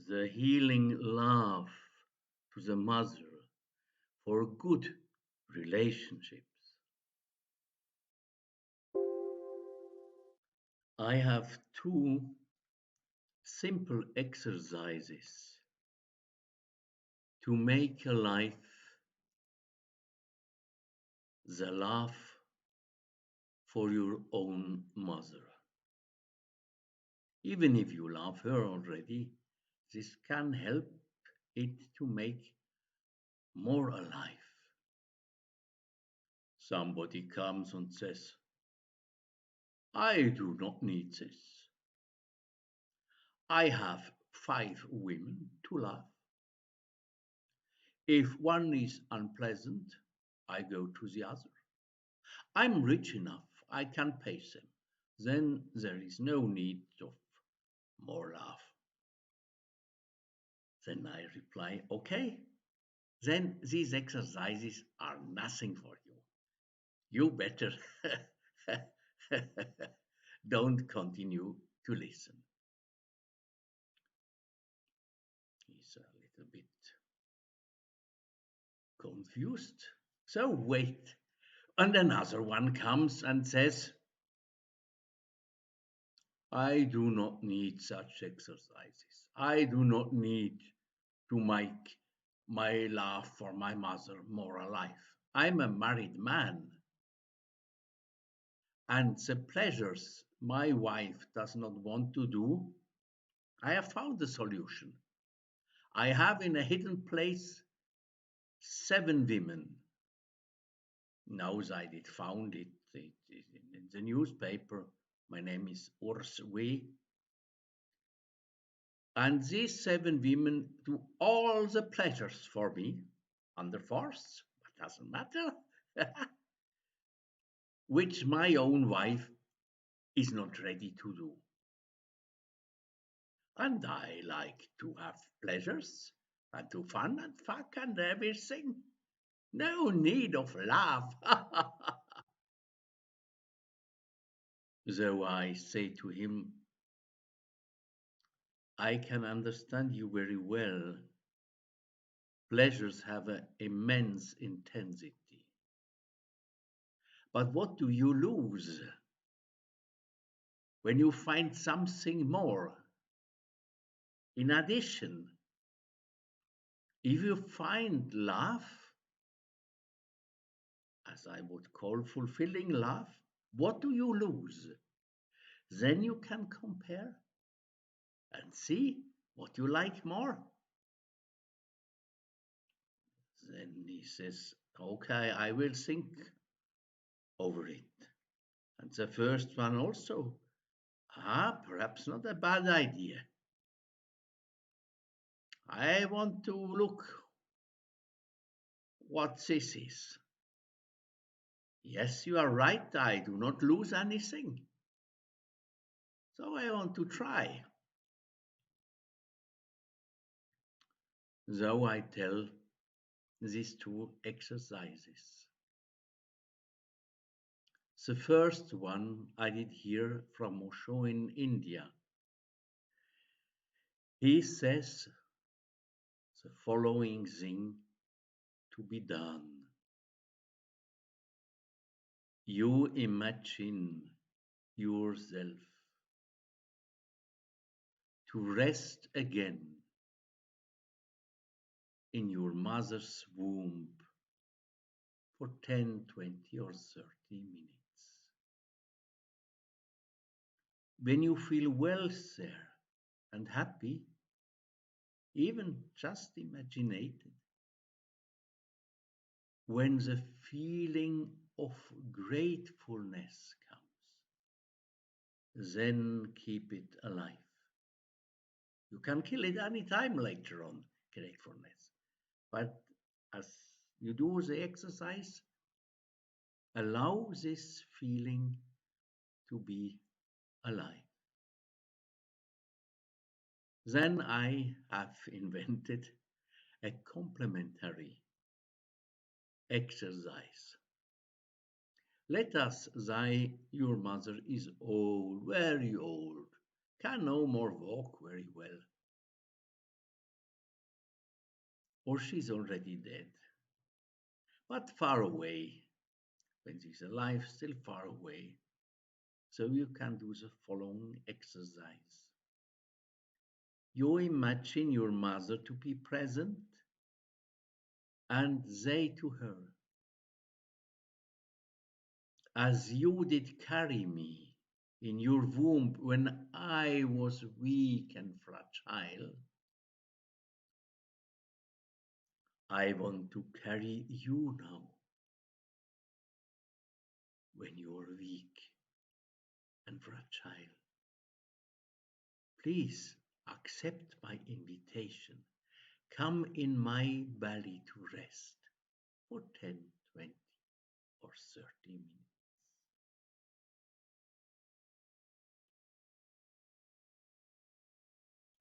the healing love to the mother for good relationships. I have two simple exercises to make a life the love for your own mother. Even if you love her already, this can help it to make more alive. Somebody comes and says, I do not need this. I have 5 women to love. If one is unpleasant, I go to the other. I'm rich enough, I can pay them. Then there is no need of more love. Then I reply, okay, then these exercises are nothing for you. You better don't continue to listen. He's a little bit confused. So wait. And another one comes and says, I do not need such exercises. I do not need to make my love for my mother more alive. I'm a married man, and the pleasures my wife does not want to do, I have found a solution. I have in a hidden place 7 women. Now I did found it in the newspaper. My name is Urs W. And these 7 women do all the pleasures for me under force, but doesn't matter, which my own wife is not ready to do. And I like to have pleasures and to fun and fuck and everything. No need of love. So I say to him, I can understand you very well. Pleasures have an immense intensity. But what do you lose when you find something more? In addition, if you find love, as I would call fulfilling love, what do you lose? Then you can compare and see what you like more. Then he says, okay, I will think over it. And the first one also, perhaps not a bad idea. I want to look what this is. Yes, you are right, I do not lose anything. So I want to try. So I tell these 2 exercises. The first one I did hear from Osho in India. He says the following thing to be done. You imagine yourself to rest again in your mother's womb for 10, 20, or 30 minutes. When you feel well there and happy, even just imagine it, when the feeling of gratefulness comes, then keep it alive. You can kill it any time later on, gratefulness. But as you do the exercise, allow this feeling to be alive. Then I have invented a complementary exercise. Let us say your mother is old, very old, can no more walk very well. or she's already dead, but far away. When she's alive, still far away. So you can do the following exercise. You imagine your mother to be present and say to her, as you did carry me in your womb when I was weak and fragile, I want to carry you now when you are weak and fragile. Please accept my invitation. Come in my belly to rest for 10, 20, or 30 minutes.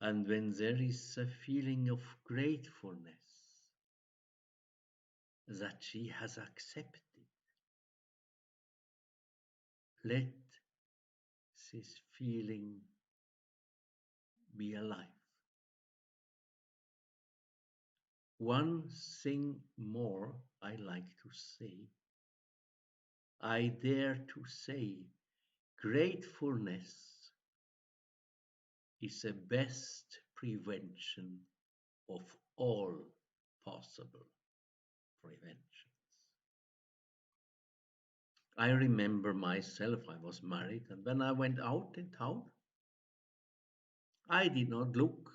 And when there is a feeling of gratefulness that she has accepted, let this feeling be alive. One thing more I like to say. I dare to say gratefulness is the best prevention of all possible preventions. I remember myself, I was married, and when I went out in town, I did not look,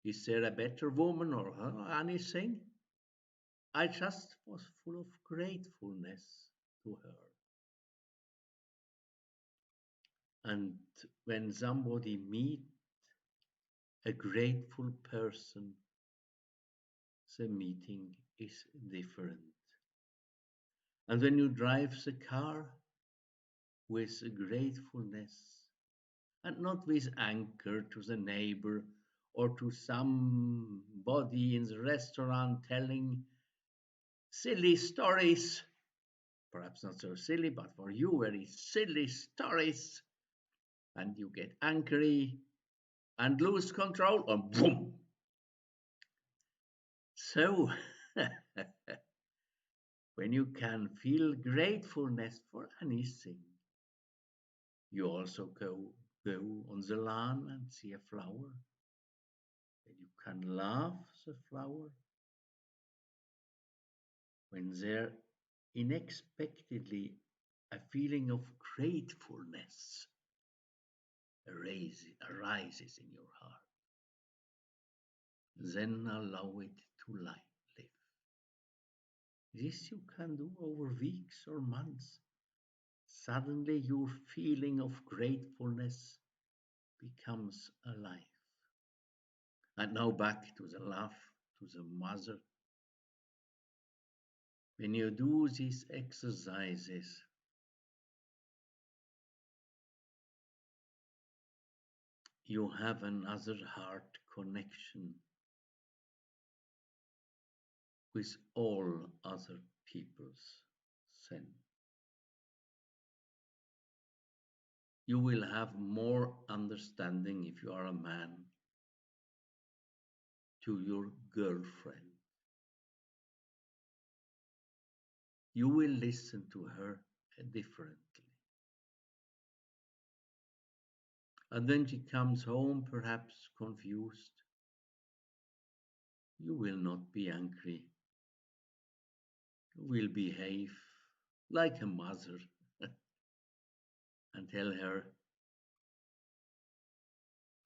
is there a better woman or anything? I just was full of gratefulness to her. And when somebody meet a grateful person, the meeting is different. And when you drive the car with gratefulness and not with anger to the neighbor or to somebody in the restaurant telling silly stories, perhaps not so silly, but for you, very silly stories, and you get angry and lose control, and boom. So, when you can feel gratefulness for anything, you also go on the lawn and see a flower, and you can love the flower. When there unexpectedly a feeling of gratefulness arises in your heart, then allow it to live. This you can do over weeks or months. Suddenly your feeling of gratefulness becomes alive. And now back to the love, to the mother. When you do these exercises, you have another heart connection with all other people's sin. You will have more understanding if you are a man to your girlfriend. You will listen to her differently. And then she comes home, perhaps confused. You will not be angry. You will behave like a mother and tell her,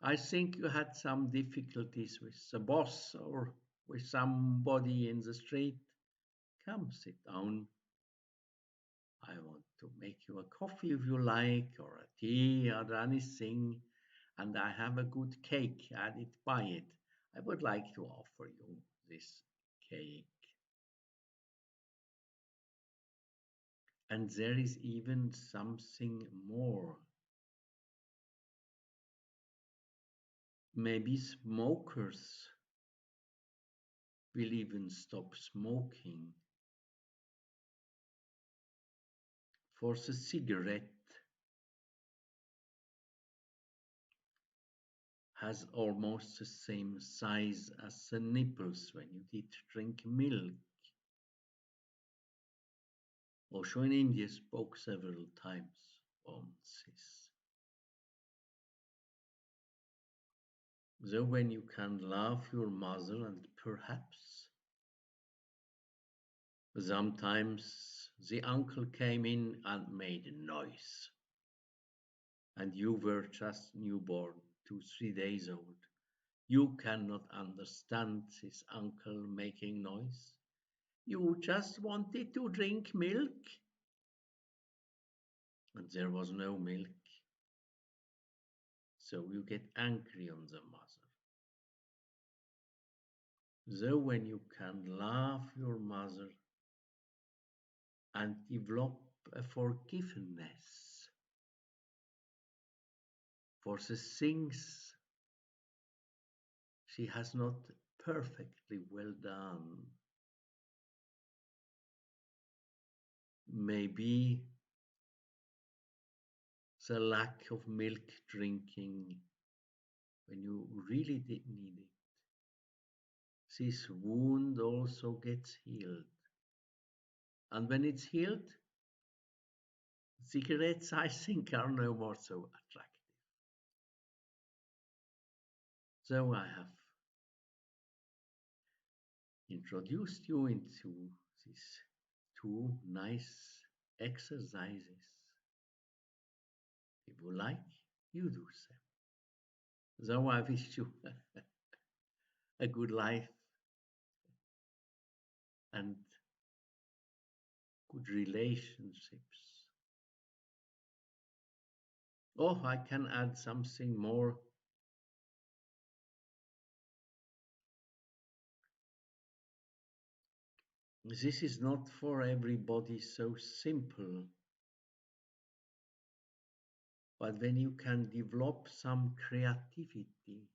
I think you had some difficulties with the boss or with somebody in the street. Come sit down. I want to make you a coffee if you like, or a tea or anything. And I have a good cake. I did buy it. I would like to offer you this cake. And there is even something more. Maybe smokers will even stop smoking. For the cigarette has almost the same size as the nipples when you did drink milk. Osho in India spoke several times on this. So when you can love your mother and perhaps sometimes the uncle came in and made a noise and you were just newborn, 2, 3 days old. You cannot understand this uncle making noise. You just wanted to drink milk. And there was no milk. So you get angry on the mother. So when you can love your mother and develop a forgiveness for the things she has not perfectly well done, maybe the lack of milk drinking when you really did need it. This wound also gets healed. And when it's healed, cigarettes, I think, are no more so attractive. So I have introduced you into these 2 nice exercises. If you like, you do them. So I wish you a good life and good relationships. Oh, I can add something more. This is not for everybody so simple, but when you can develop some creativity,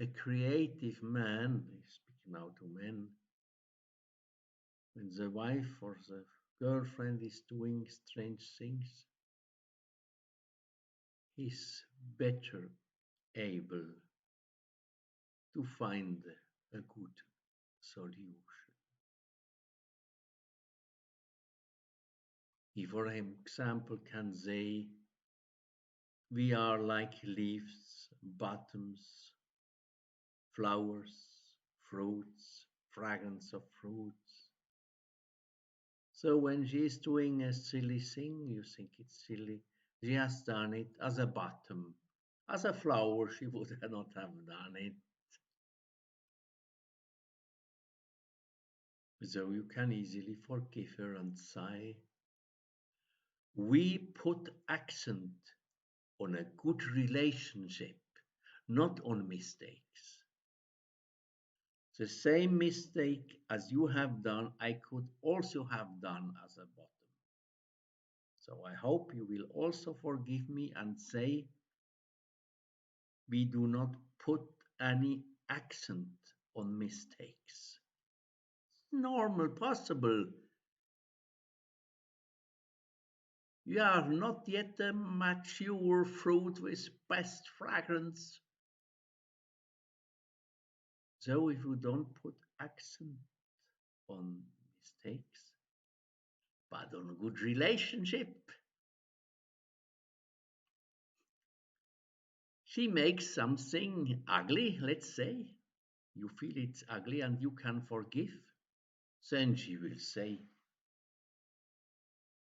a creative man, I speak now to men, when the wife or the girlfriend is doing strange things, he's better able to find a good solution. He, for example, can say, we are like leaves, bottoms, flowers, fruits, fragrance of fruits. So when she is doing a silly thing, you think it's silly. She has done it as a bottom. As a flower, she would not have done it. So you can easily forgive her and sigh. We put accent on a good relationship, not on mistakes. The same mistake as you have done, I could also have done as a bottom. So I hope you will also forgive me and say, we do not put any accent on mistakes. Normal, possible. You are not yet a mature fruit with best fragrance. So if you don't put accent on mistakes, but on a good relationship, she makes something ugly, let's say. You feel it's ugly and you can forgive. Then she will say,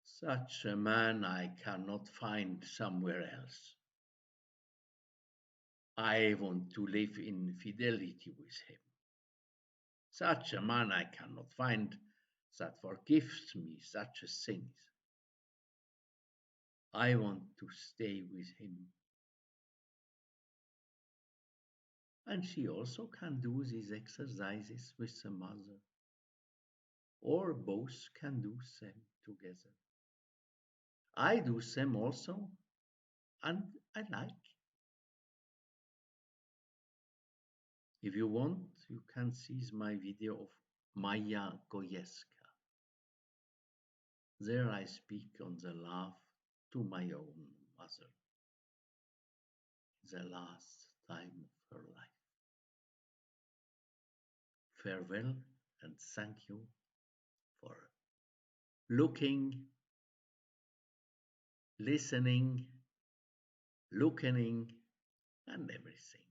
such a man I cannot find somewhere else. I want to live in fidelity with him. Such a man I cannot find that forgives me such a thing. I want to stay with him. And she also can do these exercises with the mother, or both can do them together. I do them also, and I like. If you want, you can see my video of Maya Goyeska. There I speak on the love to my own mother. the last time of her life. Farewell and thank you for looking, listening, looking, and everything.